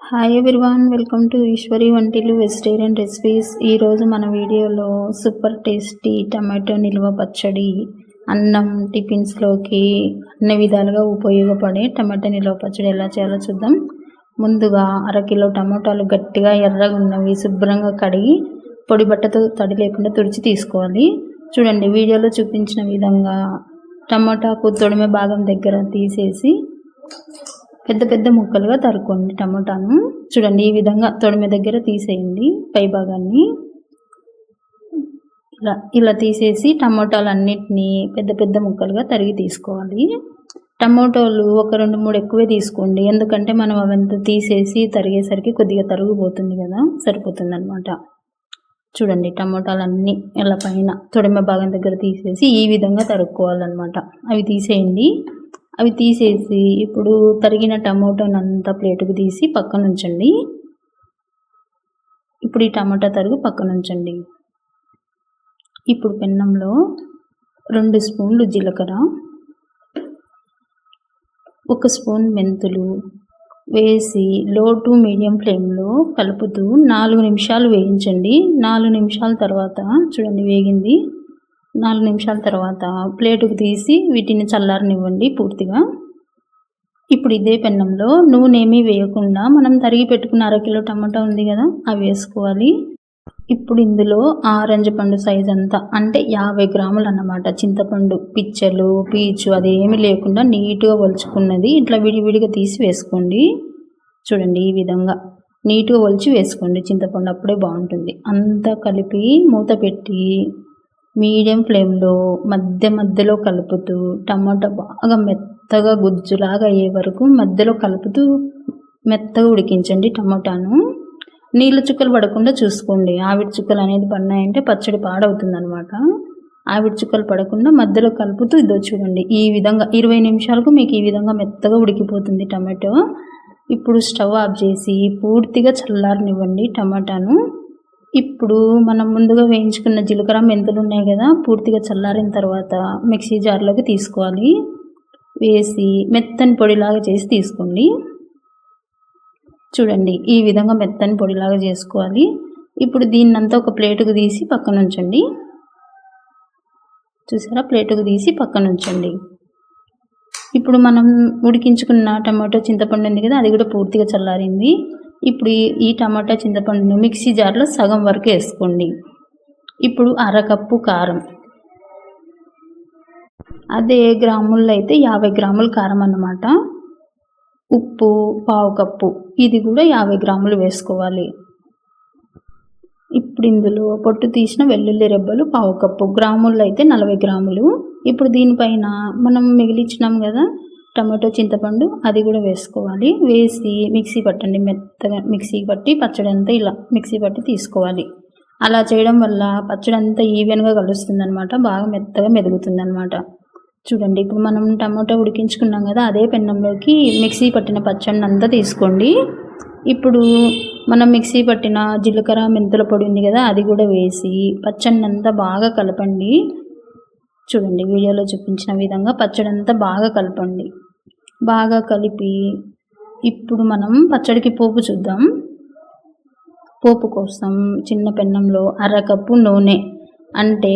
Hi everyone, welcome to Eshwari వంటిల్లు vegetarian recipes. ఈరోజు మన వీడియోలో సూపర్ టేస్టీ టమాటో నిల్వ పచ్చడి, అన్నం టిఫిన్స్లోకి అన్ని విధాలుగా ఉపయోగపడే టమాటో నిల్వ పచ్చడి ఎలా చేయాలో చూద్దాం. ముందుగా అరకిలో టమాటాలు గట్టిగా ఎర్రగా ఉన్నవి శుభ్రంగా కడిగి పొడి బట్టతో తడి లేకుండా తుడిచి తీసుకోవాలి. చూడండి, వీడియోలో చూపించిన విధంగా టమాటాకు తొడిమె భాగం దగ్గర తీసేసి పెద్ద పెద్ద ముక్కలుగా తరుక్కోండి. టమాటాను చూడండి, ఈ విధంగా తొడిమె దగ్గర తీసేయండి. పై భాగాన్ని ఇలా తీసేసి టమాటాలన్నిటినీ పెద్ద పెద్ద ముక్కలుగా తరిగి తీసుకోవాలి. టమాటోలు ఒక 2-3 ఎక్కువే తీసుకోండి, ఎందుకంటే మనం అవంతా తీసేసి తరిగేసరికి కొద్దిగా తరుగుపోతుంది కదా, సరిపోతుంది అనమాట. చూడండి, టమాటాలన్నీ ఇలా పైన తొడిమె భాగం దగ్గర తీసేసి ఈ విధంగా తరుక్కోవాలన్నమాట. అవి తీసేయండి. అవి తీసేసి ఇప్పుడు తరిగిన టమాటోనంతా ప్లేటుకు తీసి పక్కన ఉంచండి. ఇప్పుడు ఈ టమాటా తరుగు పక్కన ఉంచండి. ఇప్పుడు పెన్నంలో 2 స్పూన్లు జీలకర్ర, 1 స్పూన్ మెంతులు వేసి లో టు మీడియం ఫ్లేమ్లో కలుపుతూ 4 నిమిషాలు వేయించండి. 4 నిమిషాల తర్వాత చూడండి వేగింది. 4 నిమిషాల తర్వాత ప్లేటుకు తీసి వీటిని చల్లారనివ్వండి పూర్తిగా. ఇప్పుడు ఇదే పెన్నంలో నూనె ఏమీ వేయకుండా మనం తరిగి పెట్టుకున్న అరకిలో టమాటా ఉంది కదా, అవి వేసుకోవాలి. ఇప్పుడు ఇందులో ఆరెంజ్ పండు సైజ్ అంతా, అంటే 50 గ్రాములు అన్నమాట చింతపండు, పిచ్చలు పీచు అదేమీ లేకుండా నీట్గా ఒలుచుకున్నది ఇట్లా విడివిడిగా తీసి వేసుకోండి. చూడండి, ఈ విధంగా నీట్గా ఒలిచి వేసుకోండి చింతపండు, అప్పుడే బాగుంటుంది. అంతా కలిపి మూత పెట్టి మీడియం ఫ్లేమ్లో మధ్యలో కలుపుతూ టమాటా బాగా మెత్తగా గుజ్జులాగా అయ్యే వరకు మధ్యలో కలుపుతూ మెత్తగా ఉడికించండి టమాటాను. నీళ్ళు చుక్కలు పడకుండా చూసుకోండి. ఆవిరి చుక్కలు అనేది పడినాయంటే పచ్చడి పాడవుతుంది అనమాట. ఆవిరి చుక్కలు పడకుండా మధ్యలో కలుపుతూ ఇదో చూడండి, ఈ విధంగా 20 నిమిషాలకు మీకు ఈ విధంగా మెత్తగా ఉడికిపోతుంది టమాటో. ఇప్పుడు స్టవ్ ఆఫ్ చేసి పూర్తిగా చల్లారనివ్వండి టమాటాను. ఇప్పుడు మనం ముందుగా వేయించుకున్న జీలకర్ర మెంతులు ఉన్నాయి కదా, పూర్తిగా చల్లారిన తర్వాత మిక్సీ జార్లోకి తీసుకోవాలి. వేసి మెత్తని పొడిలాగా చేసి తీసుకోండి. చూడండి, ఈ విధంగా మెత్తని పొడిలాగా చేసుకోవాలి. ఇప్పుడు దీన్నంతా ఒక ప్లేటుకు తీసి పక్కన ఉంచండి. చూసారా, ప్లేటుకు తీసి పక్కన ఉంచండి. ఇప్పుడు మనం ఉడికించుకున్న టమాటో చింతపండు ఉంది కదా, అది కూడా పూర్తిగా చల్లారింది. ఇప్పుడు ఈ టమాటా చింతపండును మిక్సీ జార్లో సగం వరకు వేసుకోండి. ఇప్పుడు అరకప్పు కారం, అదే గ్రాముల్లో అయితే 50 గ్రాముల కారం అన్నమాట. ఉప్పు 1/2 కప్పు, ఇది కూడా 50 గ్రాములు వేసుకోవాలి. ఇప్పుడు ఇందులో పొట్టు తీసిన వెల్లుల్లి రెబ్బలు 1/2 కప్పు, గ్రాముల్లో అయితే 40 గ్రాములు. ఇప్పుడు దీనిపైన మనం మిగిలిచ్చినాం కదా టమాటో చింతపండు, అది కూడా వేసుకోవాలి. వేసి మిక్సీ పట్టండి, మెత్తగా మిక్సీ పట్టి పచ్చడి అంతా ఇలా మిక్సీ పట్టి తీసుకోవాలి. అలా చేయడం వల్ల పచ్చడి అంతా ఈవెన్గా కలుస్తుంది అనమాట, బాగా మెత్తగా మెదుగుతుంది అనమాట. చూడండి, ఇప్పుడు మనం టమాటో ఉడికించుకున్నాం కదా, అదే పెన్నంలోకి మిక్సీ పట్టిన పచ్చడిని అంతా తీసుకోండి. ఇప్పుడు మనం మిక్సీ పట్టిన జీలకర్ర మెంతుల పొడి ఉంది కదా, అది కూడా వేసి పచ్చడిని అంతా బాగా కలపండి. చూడండి, వీడియోలో చూపించిన విధంగా పచ్చడి అంతా బాగా కలపండి. బాగా కలిపి ఇప్పుడు మనం పచ్చడికి పోపు చూద్దాం. పోపు కోసం చిన్న పెన్నంలో అరకప్పు నూనె, అంటే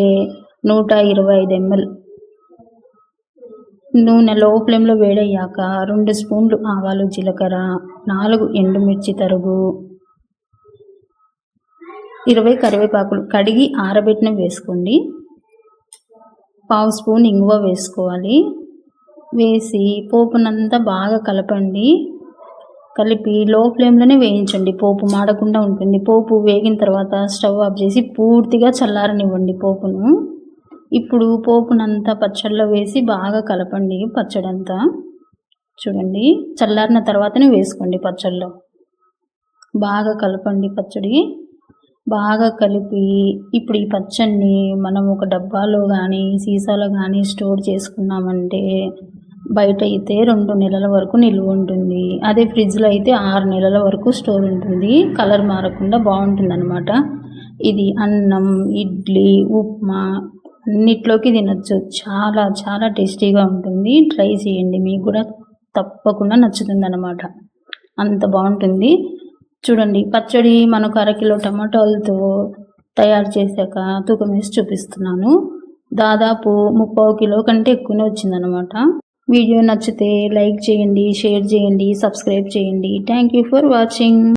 125 ml నూనె లో ఫ్లేమ్లో వేడయ్యాక 2 స్పూన్లు ఆవాలు జీలకర్ర, 4 ఎండుమిర్చి తరుగు, 20 కరివేపాకులు కడిగి ఆరబెట్టినవి వేసుకోండి. 1/2 స్పూన్ ఇంగువ వేసుకోవాలి. వేసి పోపునంతా బాగా కలపండి. కలిపి లో ఫ్లేమ్లోనే వేయించండి, పోపు మాడకుండా ఉంటుంది. పోపు వేగిన తర్వాత స్టవ్ ఆఫ్ చేసి పూర్తిగా చల్లారనివ్వండి పోపును. ఇప్పుడు పోపునంతా పచ్చడిలో వేసి బాగా కలపండి పచ్చడంతా. చూడండి, చల్లారిన తర్వాతనే వేసుకోండి పచ్చడిలో. బాగా కలపండి పచ్చడి. బాగా కలిపి ఇప్పుడు ఈ పచ్చడిని మనం ఒక డబ్బాలో కానీ సీసాలో కానీ స్టోర్ చేసుకున్నామంటే బయట అయితే 2 నెలల వరకు నిల్వ ఉంటుంది. అదే ఫ్రిడ్జ్లో అయితే 6 నెలల వరకు స్టోర్ ఉంటుంది, కలర్ మారకుండా బాగుంటుంది అనమాట. ఇది అన్నం, ఇడ్లీ, ఉప్మా అన్నిట్లోకి తినచ్చు. చాలా చాలా టేస్టీగా ఉంటుంది. ట్రై చేయండి, మీకు కూడా తప్పకుండా నచ్చుతుంది అన్నమాట. అంత బాగుంటుంది. చూడండి పచ్చడి మనకు అరకిలో టమాటాలతో తయారు చేశాక తూకం వేసి చూపిస్తున్నాను. దాదాపు 3/4 కిలో కంటే ఎక్కువనే వచ్చిందనమాట. వీడియో నచ్చితే లైక్ చేయండి, షేర్ చేయండి, సబ్స్క్రైబ్ చేయండి. Thank you for watching.